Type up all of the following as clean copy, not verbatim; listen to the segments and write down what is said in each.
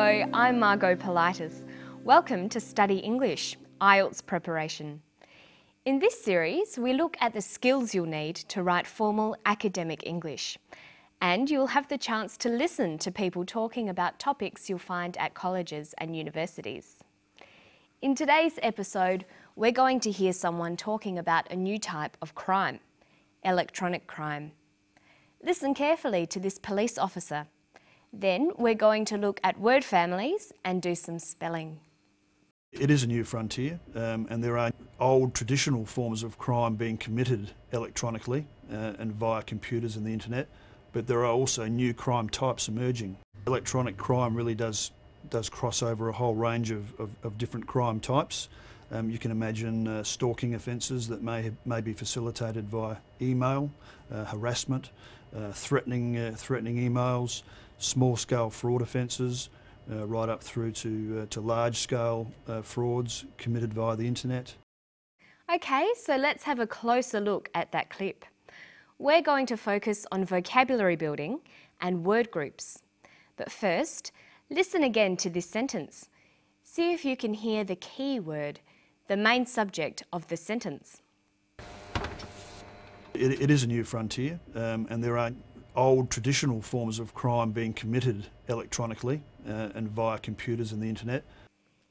Hello, I'm Margot Politis. Welcome to Study English, IELTS preparation. In this series, we look at the skills you'll need to write formal academic English. And you'll have the chance to listen to people talking about topics you'll find at colleges and universities. In today's episode, we're going to hear someone talking about a new type of crime, electronic crime. Listen carefully to this police officer. Then we're going to look at word families and do some spelling. It is a new frontier, and there are old traditional forms of crime being committed electronically and via computers and the internet, but there are also new crime types emerging. Electronic crime really does cross over a whole range of different crime types. You can imagine stalking offences that may be facilitated via email, harassment, threatening emails, small-scale fraud offences, right up through to large-scale frauds committed via the internet. Okay, so let's have a closer look at that clip. We're going to focus on vocabulary building and word groups. But first, listen again to this sentence. See if you can hear the key word, the main subject of the sentence. It is a new frontier, and there are old traditional forms of crime being committed electronically and via computers and the internet.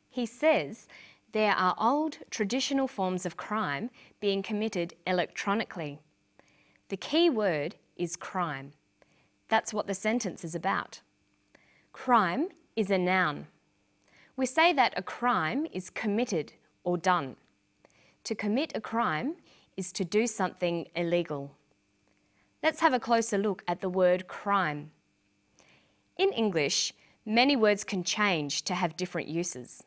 He says there are old traditional forms of crime being committed electronically. The key word is crime. That's what the sentence is about. Crime is a noun. We say that a crime is committed or done. To commit a crime is to do something illegal. Let's have a closer look at the word crime. In English, many words can change to have different uses.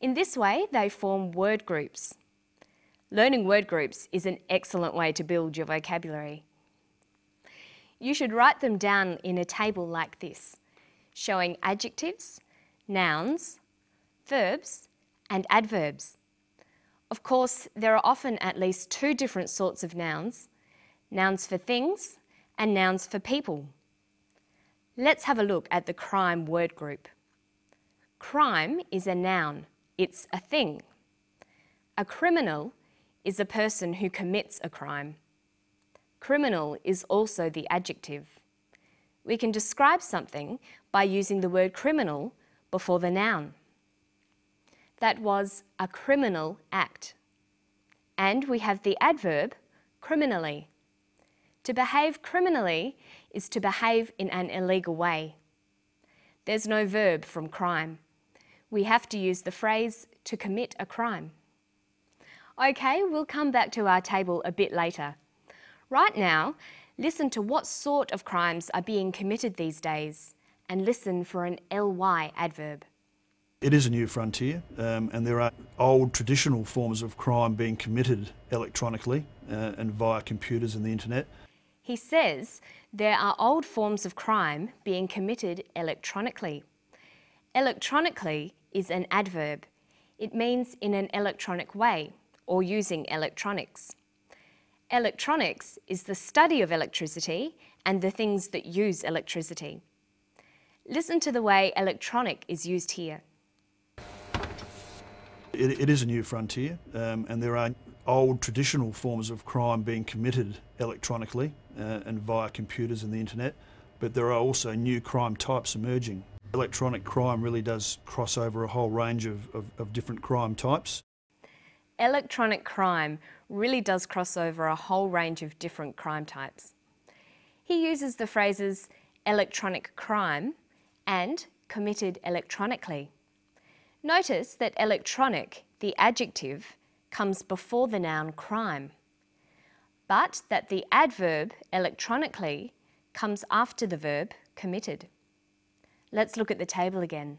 In this way, they form word groups. Learning word groups is an excellent way to build your vocabulary. You should write them down in a table like this, showing adjectives, nouns, verbs, and adverbs. Of course, there are often at least two different sorts of nouns for things and nouns for people. Let's have a look at the crime word group. Crime is a noun, it's a thing. A criminal is a person who commits a crime. Criminal is also the adjective. We can describe something by using the word criminal before the noun. That was a criminal act. And we have the adverb criminally. To behave criminally is to behave in an illegal way. There's no verb from crime. We have to use the phrase to commit a crime. Okay, we'll come back to our table a bit later. Right now, listen to what sort of crimes are being committed these days and listen for an ly adverb. It is a new frontier, and there are old traditional forms of crime being committed electronically and via computers and the internet. He says there are old forms of crime being committed electronically. Electronically is an adverb. It means in an electronic way or using electronics. Electronics is the study of electricity and the things that use electricity. Listen to the way electronic is used here. It is a new frontier, and there are old traditional forms of crime being committed electronically and via computers and the internet, but there are also new crime types emerging. Electronic crime really does cross over a whole range of different crime types. Electronic crime really does cross over a whole range of different crime types. He uses the phrases electronic crime and committed electronically. Notice that electronic, the adjective, comes before the noun crime, but that the adverb electronically comes after the verb committed. Let's look at the table again.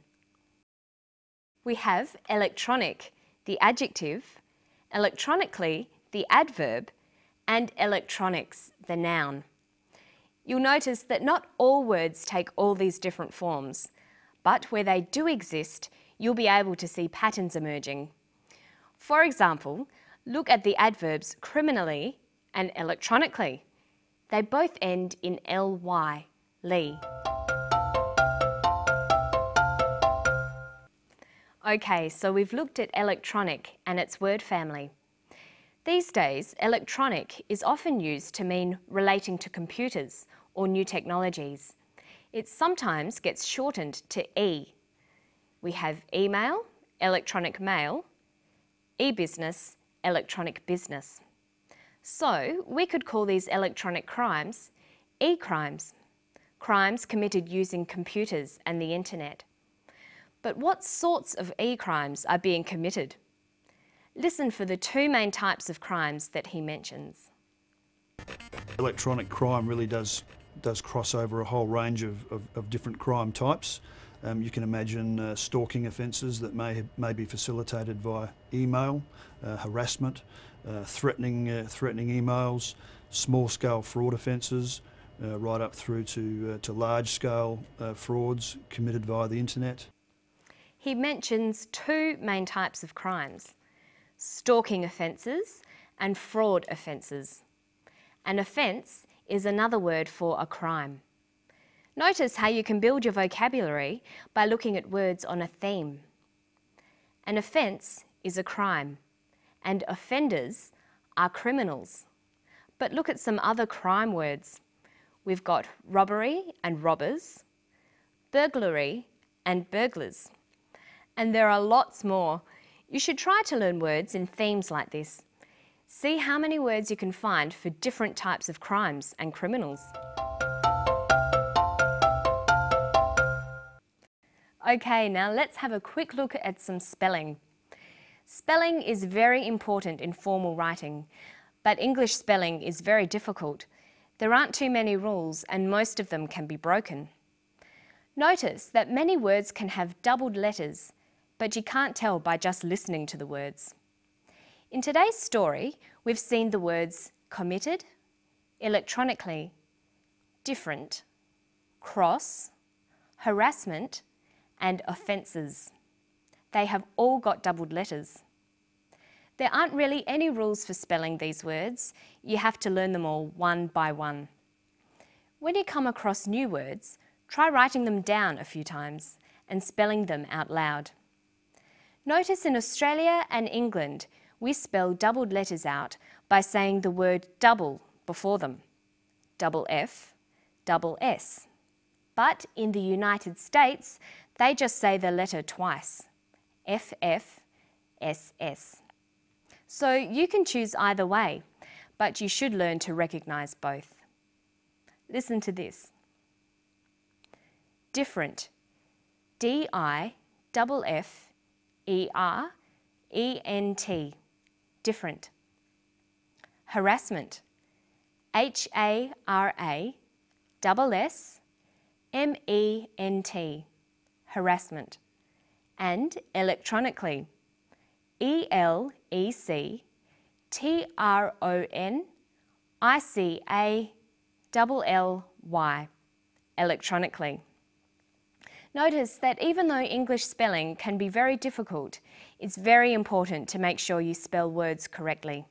We have electronic, the adjective, electronically, the adverb, and electronics, the noun. You'll notice that not all words take all these different forms, but where they do exist, you'll be able to see patterns emerging. For example, look at the adverbs criminally and electronically. They both end in ly, ly. Okay, so we've looked at electronic and its word family. These days, electronic is often used to mean relating to computers or new technologies. It sometimes gets shortened to E. We have email, electronic mail, e-business, electronic business. So we could call these electronic crimes e-crimes, crimes committed using computers and the internet. But what sorts of e-crimes are being committed? Listen for the two main types of crimes that he mentions. Electronic crime really does cross over a whole range of different crime types. You can imagine stalking offences that may be facilitated via email, harassment, threatening emails, small-scale fraud offences, right up through to large-scale frauds committed via the internet. He mentions two main types of crimes: stalking offences and fraud offences. An offence is another word for a crime. Notice how you can build your vocabulary by looking at words on a theme. An offence is a crime, and offenders are criminals. But look at some other crime words. We've got robbery and robbers, burglary and burglars. And there are lots more. You should try to learn words in themes like this. See how many words you can find for different types of crimes and criminals. Okay, now let's have a quick look at some spelling. Spelling is very important in formal writing, but English spelling is very difficult. There aren't too many rules and most of them can be broken. Notice that many words can have doubled letters, but you can't tell by just listening to the words. In today's story, we've seen the words committed, electronically, different, cross, harassment, and offences. They have all got doubled letters. There aren't really any rules for spelling these words. You have to learn them all one by one. When you come across new words, try writing them down a few times and spelling them out loud. Notice in Australia and England, we spell doubled letters out by saying the word double before them. Double F, double S. But in the United States, they just say the letter twice. FF, SS. So you can choose either way, but you should learn to recognise both. Listen to this. Different. D-I-F-F-E-R-E-N-T. Different. Harassment. H-A-R-A-S-S-M-E-N-T. Harassment. And electronically. E-L-E-C-T-R-O-N-I-C-A-L-L-Y. Electronically. Notice that even though English spelling can be very difficult, it's very important to make sure you spell words correctly.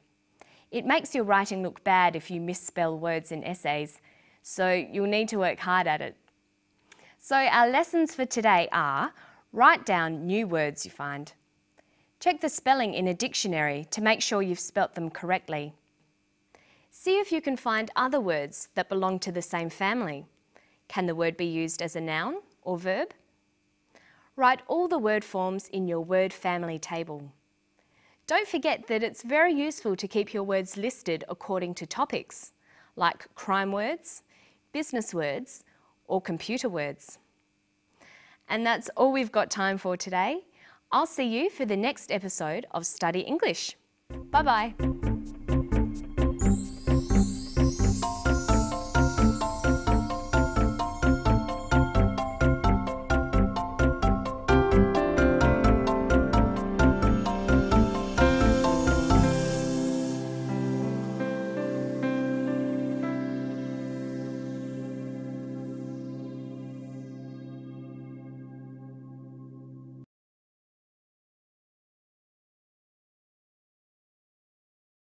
It makes your writing look bad if you misspell words in essays, so you'll need to work hard at it. So our lessons for today are: write down new words you find. Check the spelling in a dictionary to make sure you've spelt them correctly. See if you can find other words that belong to the same family. Can the word be used as a noun or verb? Write all the word forms in your word family table. Don't forget that it's very useful to keep your words listed according to topics, like crime words, business words, or computer words. And that's all we've got time for today. I'll see you for the next episode of Study English. Bye-bye.